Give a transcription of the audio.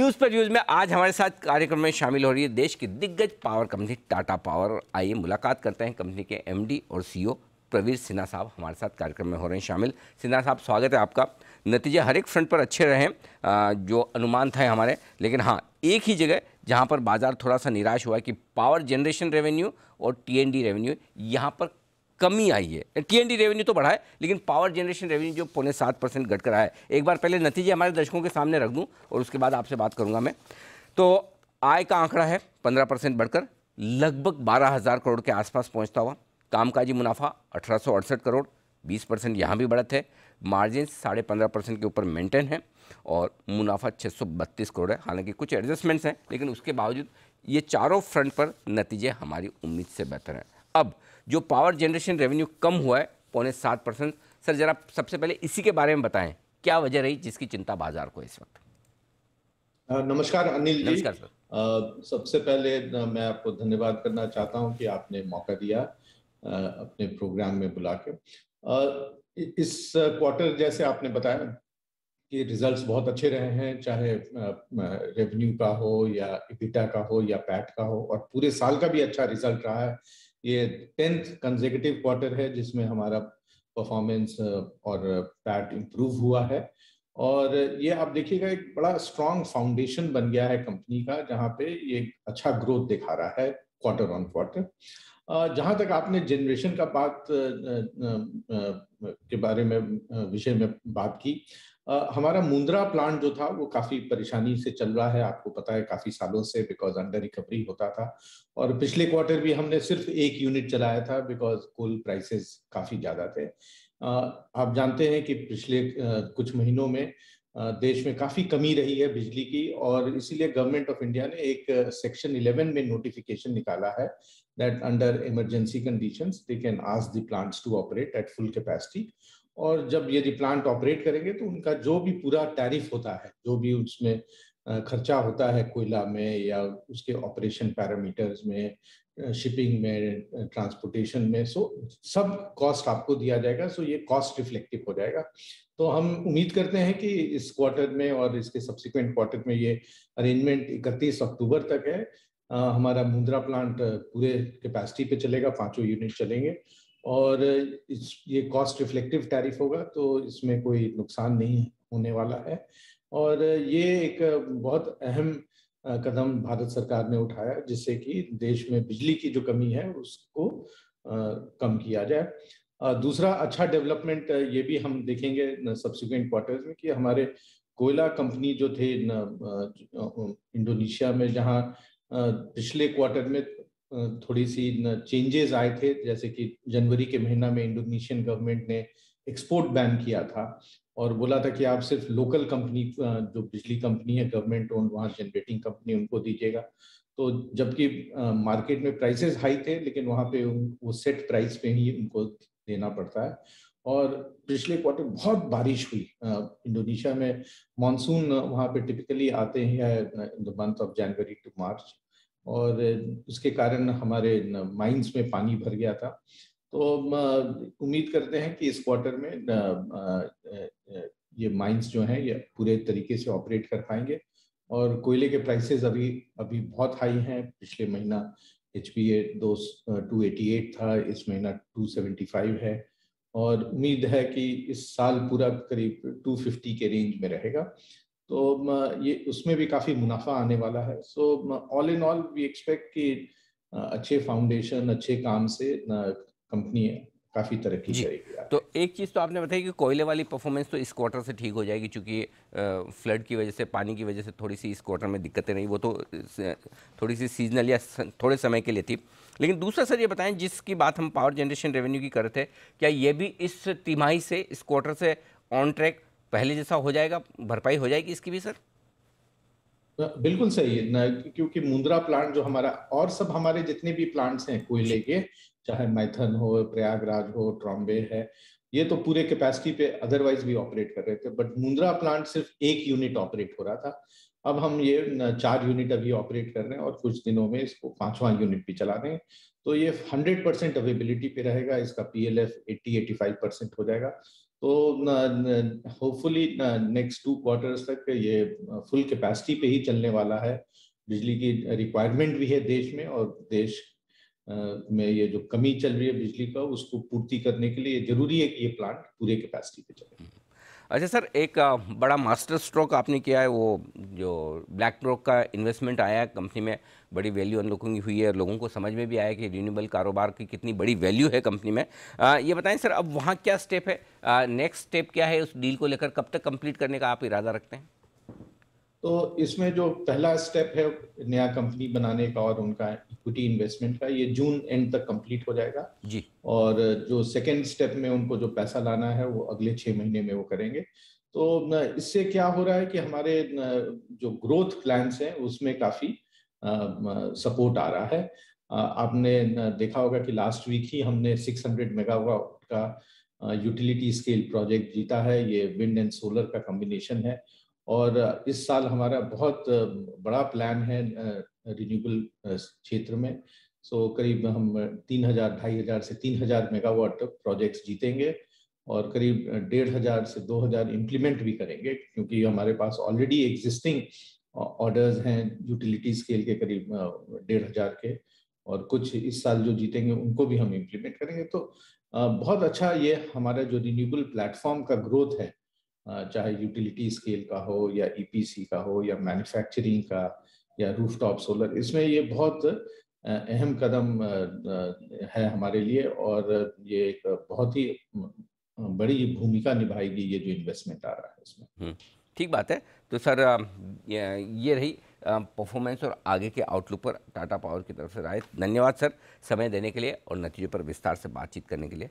News पर news में आज हमारे साथ कार्यक्रम में शामिल हो रही है देश की दिग्गज पावर कंपनी टाटा पावर। आइए मुलाकात करते हैं कंपनी के एमडी और सीईओ प्रवीर सिन्हा साहब हमारे साथ कार्यक्रम में हो रहे हैं शामिल। सिन्हा साहब, स्वागत है आपका। नतीजे हर एक फ्रंट पर अच्छे रहे, जो अनुमान था हमारे, लेकिन हाँ, एक ही जगह जहाँ पर बाजार थोड़ा सा निराश हुआ है कि पावर जनरेशन रेवेन्यू और टीएनडी रेवेन्यू यहाँ पर कमी आई है। टीएनडी रेवेन्यू तो बढ़ा है, लेकिन पावर जनरेशन रेवेन्यू जो 0.7% घट कर आया है। एक बार पहले नतीजे हमारे दर्शकों के सामने रख दूं और उसके बाद आपसे बात करूंगा मैं। तो आय का आंकड़ा है 15% बढ़कर लगभग 12,000 करोड़ के आसपास पहुंचता हुआ। कामकाजी मुनाफा 1868 करोड़, 20% यहाँ भी बढ़त है। मार्जिन 15.5% के ऊपर मेंटेन है और मुनाफा 632 करोड़ है। हालांकि कुछ एडजस्टमेंट्स हैं, लेकिन उसके बावजूद ये चारों फ्रंट पर नतीजे हमारी उम्मीद से बेहतर हैं। अब जो पावर जनरेशन रेवेन्यू कम हुआ है 0.7%, सर जरा सबसे पहले इसी के बारे में बताएं, क्या वजह रही जिसकी चिंता बाजार को इस वक्त? नमस्कार अनिल जी। नमस्कार सर। सबसे पहले मैं आपको धन्यवाद करना चाहता हूं कि आपने मौका दिया अपने प्रोग्राम में बुला के। इस क्वार्टर जैसे आपने बताया कि रिजल्ट्स बहुत अच्छे रहे हैं, चाहे रेवेन्यू का हो या इबिटा का हो या पैट का हो, और पूरे साल का भी अच्छा रिजल्ट रहा है। ये 10th कंसेक्यूटिव क्वार्टर है जिसमें हमारा परफॉर्मेंस और पैट इम्प्रूव हुआ है। और ये आप देखिएगा एक बड़ा स्ट्रॉन्ग फाउंडेशन बन गया है कंपनी का, जहाँ पे ये अच्छा ग्रोथ दिखा रहा है क्वार्टर ऑन क्वार्टर। जहाँ तक आपने जनरेशन का बात के बारे में विषय में बात की, हमारा मुंद्रा प्लांट जो था वो काफी परेशानी से चल रहा है, आपको पता है, काफी सालों से, बिकॉज अंडर रिकवरी होता था। और पिछले क्वार्टर भी हमने सिर्फ एक यूनिट चलाया था बिकॉज कोल प्राइसेस काफी ज्यादा थे। आप जानते हैं कि पिछले कुछ महीनों में देश में काफी कमी रही है बिजली की, और इसीलिए गवर्नमेंट ऑफ इंडिया ने एक सेक्शन 11 में नोटिफिकेशन निकाला है that under emergency conditions they can ask the plants to operate at full capacity. और जब यदि प्लांट ऑपरेट करेंगे तो उनका जो भी पूरा टैरिफ होता है, जो भी उसमें खर्चा होता है कोयला में या उसके ऑपरेशन पैरामीटर्स में, शिपिंग में, ट्रांसपोर्टेशन में, सो सब कॉस्ट आपको दिया जाएगा। सो ये कॉस्ट रिफ्लेक्टिव हो जाएगा। तो हम उम्मीद करते हैं कि इस क्वार्टर में और इसके सब्सिक्वेंट क्वार्टर में ये अरेंजमेंट 31 अक्टूबर तक है। हमारा मुंद्रा प्लांट पूरे कैपेसिटी पे चलेगा, 5 यूनिट चलेंगे, और ये कॉस्ट रिफ्लेक्टिव टैरिफ होगा, तो इसमें कोई नुकसान नहीं होने वाला है। और ये एक बहुत अहम कदम भारत सरकार ने उठाया जिससे कि देश में बिजली की जो कमी है उसको कम किया जाए। दूसरा अच्छा डेवलपमेंट ये भी हम देखेंगे सब्सिक्वेंट क्वार्टर्स में कि हमारे कोयला कंपनी जो थे इंडोनेशिया में, जहां पिछले क्वार्टर में थोड़ी सी चेंजेस आए थे, जैसे कि जनवरी के महीना में इंडोनेशियन गवर्नमेंट ने एक्सपोर्ट बैन किया था और बोला था कि आप सिर्फ लोकल कंपनी, जो बिजली कंपनी है गवर्नमेंट ओन, वहाँ जनरेटिंग कंपनी, उनको दीजिएगा। तो जबकि मार्केट में प्राइसेस हाई थे, लेकिन वहाँ पे वो सेट प्राइस पे ही उनको देना पड़ता है। और पिछले क्वार्टर बहुत बारिश हुई इंडोनेशिया में। मानसून वहाँ पे टिपिकली आते हैं in the month of January to March, और उसके कारण हमारे माइंस में पानी भर गया था। तो उम्मीद करते हैं कि इस क्वार्टर में ये माइंस जो हैं ये पूरे तरीके से ऑपरेट कर पाएंगे। और कोयले के प्राइसेस अभी बहुत हाई हैं। पिछले महीना HPA 288 था, इस महीना 275 है, और उम्मीद है कि इस साल पूरा करीब 250 के रेंज में रहेगा। तो ये उसमें भी काफी मुनाफा आने वाला है। So all in all we expect कि अच्छे फाउंडेशन, अच्छे काम से कंपनी काफी तरक्की करेगी। तो एक चीज़ तो आपने बताई कि कोयले वाली परफॉर्मेंस तो इस क्वार्टर से ठीक हो जाएगी, क्योंकि फ्लड की वजह से, पानी की वजह से थोड़ी सी इस क्वार्टर में दिक्कतें रही, वो तो थोड़ी सी सीजनल या थोड़े समय के लिए थी। लेकिन दूसरा सर ये बताएं, जिसकी बात हम पावर जनरेशन रेवेन्यू की कर रहे थे, क्या ये भी इस तिमाही से, इस क्वार्टर से ऑन ट्रैक पहले जैसा हो जाएगा, भरपाई हो जाएगी इसकी भी सर? बिल्कुल सही है ना, क्योंकि मुंद्रा प्लांट जो हमारा, और सब हमारे जितने भी प्लांट्स हैं कोयले के, चाहे मैथन हो, प्रयागराज हो, ट्रॉम्बे है, ये तो पूरे कैपेसिटी पे अदरवाइज भी ऑपरेट कर रहे थे। बट मुंद्रा प्लांट सिर्फ एक यूनिट ऑपरेट हो रहा था। अब हम ये 4 यूनिट अभी ऑपरेट कर रहे हैं और कुछ दिनों में इसको 5वां यूनिट भी चला रहे हैं। तो ये 100% अवेबिलिटी पे रहेगा। इसका PLF 80-85% हो जाएगा। तो होपफुली नेक्स्ट 2 क्वार्टर्स तक ये फुल कैपेसिटी पे ही चलने वाला है। बिजली की रिक्वायरमेंट भी है देश में, और देश में ये जो कमी चल रही है बिजली का, उसको पूर्ति करने के लिए जरूरी है कि ये प्लांट पूरे कैपेसिटी पे चले। अच्छा सर, एक बड़ा मास्टर स्ट्रोक आपने किया है, वो जो ब्लैक रॉक का इन्वेस्टमेंट आया है कंपनी में, बड़ी वैल्यू अनलॉकिंग हुई है, लोगों को समझ में भी आया कि रिन्यूएबल कारोबार की कितनी बड़ी वैल्यू है कंपनी में। ये बताएं सर, अब वहाँ क्या स्टेप है, नेक्स्ट स्टेप क्या है उस डील को लेकर, कब तक कंप्लीट करने का आप इरादा रखते हैं? तो इसमें जो पहला स्टेप है नया कंपनी बनाने का और उनका इक्विटी इन्वेस्टमेंट का, ये जून एंड तक कंप्लीट हो जाएगा। जी। और जो सेकेंड स्टेप में उनको जो पैसा लाना है वो अगले 6 महीने में वो करेंगे। तो इससे क्या हो रहा है कि हमारे जो ग्रोथ प्लान्स हैं उसमें काफी सपोर्ट आ रहा है। आपने देखा होगा कि लास्ट वीक ही हमने 600 मेगावाट का यूटिलिटी स्केल प्रोजेक्ट जीता है। ये विंड एंड सोलर का कॉम्बिनेशन है। और इस साल हमारा बहुत बड़ा प्लान है रिन्यूएबल क्षेत्र में। सो करीब हम 3000 2500 से 3000 मेगावाट प्रोजेक्ट्स जीतेंगे, और करीब 1500 से 2000 इम्प्लीमेंट भी करेंगे, क्योंकि हमारे पास ऑलरेडी एग्जिस्टिंग ऑर्डर्स हैं यूटिलिटी स्केल के करीब 1500 के, और कुछ इस साल जो जीतेंगे उनको भी हम इम्प्लीमेंट करेंगे। तो बहुत अच्छा ये हमारा जो रिन्यूएबल प्लेटफॉर्म का ग्रोथ है, चाहे यूटिलिटी स्केल का हो या ईपीसी का हो या मैन्युफैक्चरिंग का या रूफटॉप सोलर, इसमें ये बहुत अहम कदम है हमारे लिए, और ये एक बहुत ही बड़ी भूमिका निभाएगी ये जो इन्वेस्टमेंट आ रहा है इसमें। ठीक बात है। तो सर, ये रही परफॉर्मेंस और आगे के आउटलुक पर टाटा पावर की तरफ से राय। धन्यवाद सर, समय देने के लिए और नतीजों पर विस्तार से बातचीत करने के लिए।